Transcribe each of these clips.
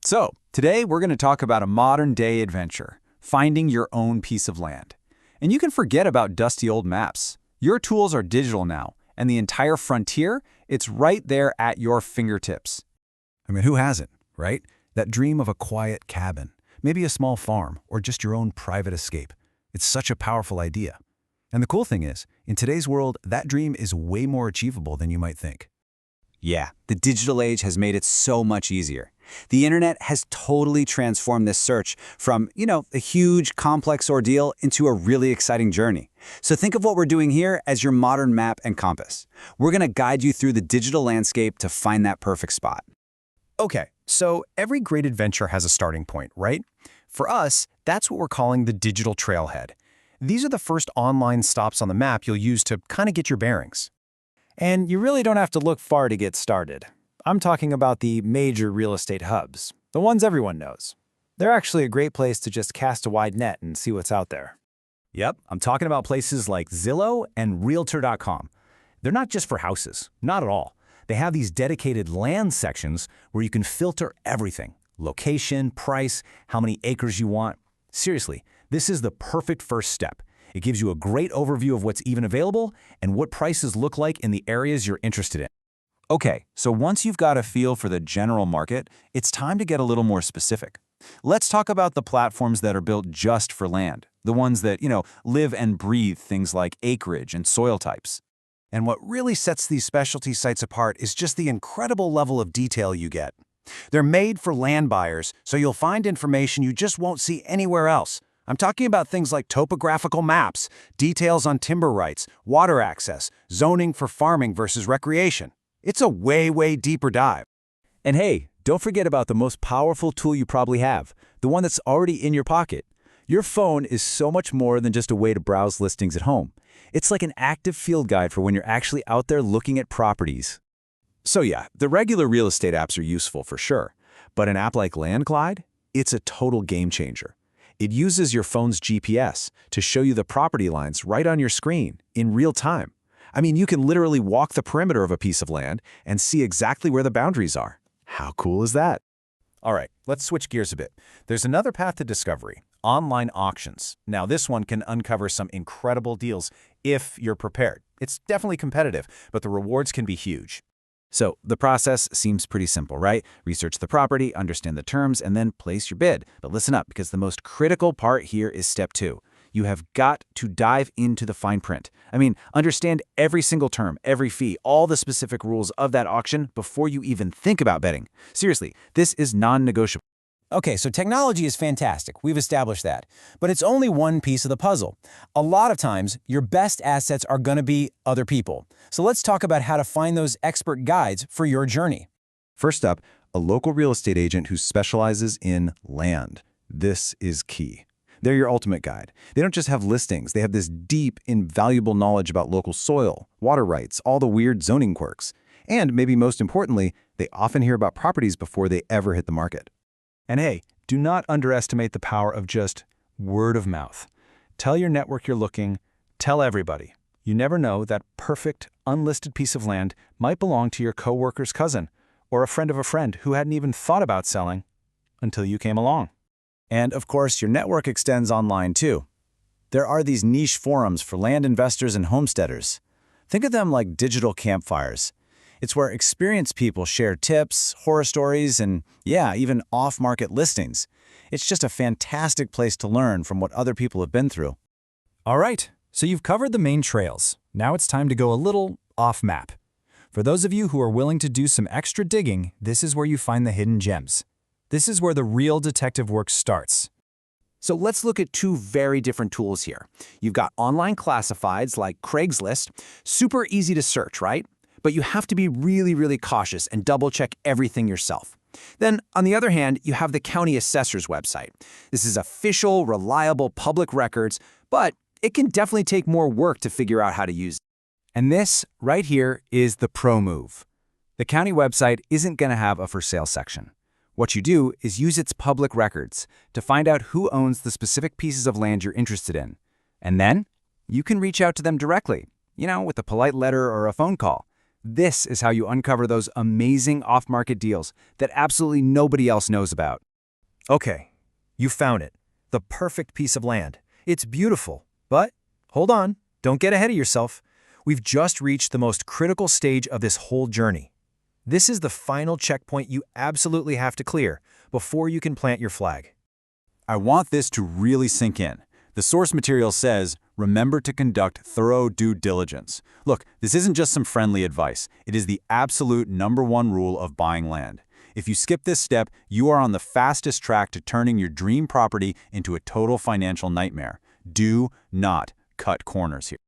So, today we're going to talk about a modern-day adventure, finding your own piece of land. And you can forget about dusty old maps. Your tools are digital now, and the entire frontier, it's right there at your fingertips. I mean, who hasn't, right? That dream of a quiet cabin, maybe a small farm, or just your own private escape. It's such a powerful idea. And the cool thing is, in today's world, that dream is way more achievable than you might think. Yeah, the digital age has made it so much easier. The internet has totally transformed this search from, a huge, complex ordeal into a really exciting journey. So think of what we're doing here as your modern map and compass. We're going to guide you through the digital landscape to find that perfect spot. Okay, so every great adventure has a starting point, right? For us, that's what we're calling the digital trailhead. These are the first online stops on the map you'll use to kind of get your bearings. And you really don't have to look far to get started. I'm talking about the major real estate hubs, the ones everyone knows. They're actually a great place to just cast a wide net and see what's out there. Yep, I'm talking about places like Zillow and Realtor.com. They're not just for houses, not at all. They have these dedicated land sections where you can filter everything: location, price, how many acres you want. Seriously, this is the perfect first step. It gives you a great overview of what's even available and what prices look like in the areas you're interested in. Okay, so once you've got a feel for the general market, it's time to get a little more specific. Let's talk about the platforms that are built just for land, the ones that, live and breathe things like acreage and soil types. And what really sets these specialty sites apart is just the incredible level of detail you get. They're made for land buyers, so you'll find information you just won't see anywhere else. I'm talking about things like topographical maps, details on timber rights, water access, zoning for farming versus recreation. It's a way deeper dive. And hey, don't forget about the most powerful tool you probably have, the one that's already in your pocket. Your phone is so much more than just a way to browse listings at home. It's like an active field guide for when you're actually out there looking at properties. So yeah, the regular real estate apps are useful for sure, but an app like LandLimited, it's a total game changer. It uses your phone's GPS to show you the property lines right on your screen in real time. I mean, you can literally walk the perimeter of a piece of land and see exactly where the boundaries are. How cool is that? All right, let's switch gears a bit. There's another path to discovery: online auctions. Now, this one can uncover some incredible deals if you're prepared. It's definitely competitive, but the rewards can be huge. So the process seems pretty simple, right? Research the property, understand the terms, and then place your bid. But listen up, because the most critical part here is step 2. You have got to dive into the fine print. I mean, understand every single term, every fee, all the specific rules of that auction before you even think about betting. Seriously, this is non-negotiable. Okay, so technology is fantastic. We've established that. But it's only one piece of the puzzle. A lot of times, your best assets are going to be other people. So let's talk about how to find those expert guides for your journey. First up, a local real estate agent who specializes in land. This is key. They're your ultimate guide. They don't just have listings. They have this deep, invaluable knowledge about local soil, water rights, all the weird zoning quirks. And maybe most importantly, they often hear about properties before they ever hit the market. And hey, do not underestimate the power of just word of mouth. Tell your network you're looking, tell everybody. You never know, that perfect, unlisted piece of land might belong to your coworker's cousin or a friend of a friend who hadn't even thought about selling until you came along. And of course, your network extends online too. There are these niche forums for land investors and homesteaders. Think of them like digital campfires. It's where experienced people share tips, horror stories, and even off-market listings. It's just a fantastic place to learn from what other people have been through. All right, so you've covered the main trails. Now it's time to go a little off-map. For those of you who are willing to do some extra digging, this is where you find the hidden gems. This is where the real detective work starts. So let's look at 2 very different tools here. You've got online classifieds like Craigslist, super easy to search, right? But you have to be really cautious and double-check everything yourself. Then, on the other hand, you have the county assessor's website. This is official, reliable public records, but it can definitely take more work to figure out how to use it. And this, right here, is the pro move. The county website isn't going to have a for sale section. What you do is use its public records to find out who owns the specific pieces of land you're interested in. And then, you can reach out to them directly, with a polite letter or a phone call. This is how you uncover those amazing off-market deals that absolutely nobody else knows about. Okay, you found it. The perfect piece of land. It's beautiful, but hold on, don't get ahead of yourself. We've just reached the most critical stage of this whole journey. This is the final checkpoint you absolutely have to clear before you can plant your flag. I want this to really sink in. The source material says, remember to conduct thorough due diligence. Look, this isn't just some friendly advice. It is the absolute #1 rule of buying land. If you skip this step, you are on the fastest track to turning your dream property into a total financial nightmare. Do not cut corners here.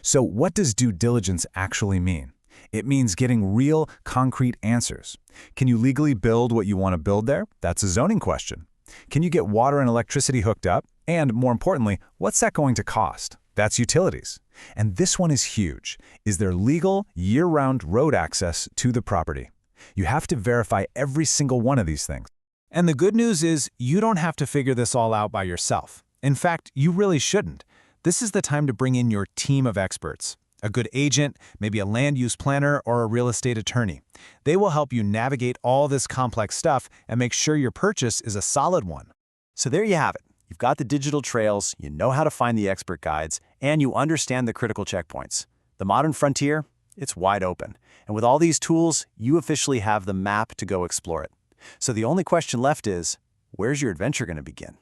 So what does due diligence actually mean? It means getting real, concrete answers. Can you legally build what you want to build there? That's a zoning question. Can you get water and electricity hooked up? And more importantly, what's that going to cost? That's utilities. And this one is huge. Is there legal, year-round road access to the property? You have to verify every single one of these things. And the good news is you don't have to figure this all out by yourself. In fact, you really shouldn't. This is the time to bring in your team of experts. A good agent, maybe a land use planner, or a real estate attorney. They will help you navigate all this complex stuff and make sure your purchase is a solid one. So there you have it. You've got the digital trails, you know how to find the expert guides, and you understand the critical checkpoints. The modern frontier, it's wide open. And with all these tools, you officially have the map to go explore it. So the only question left is, where's your adventure going to begin?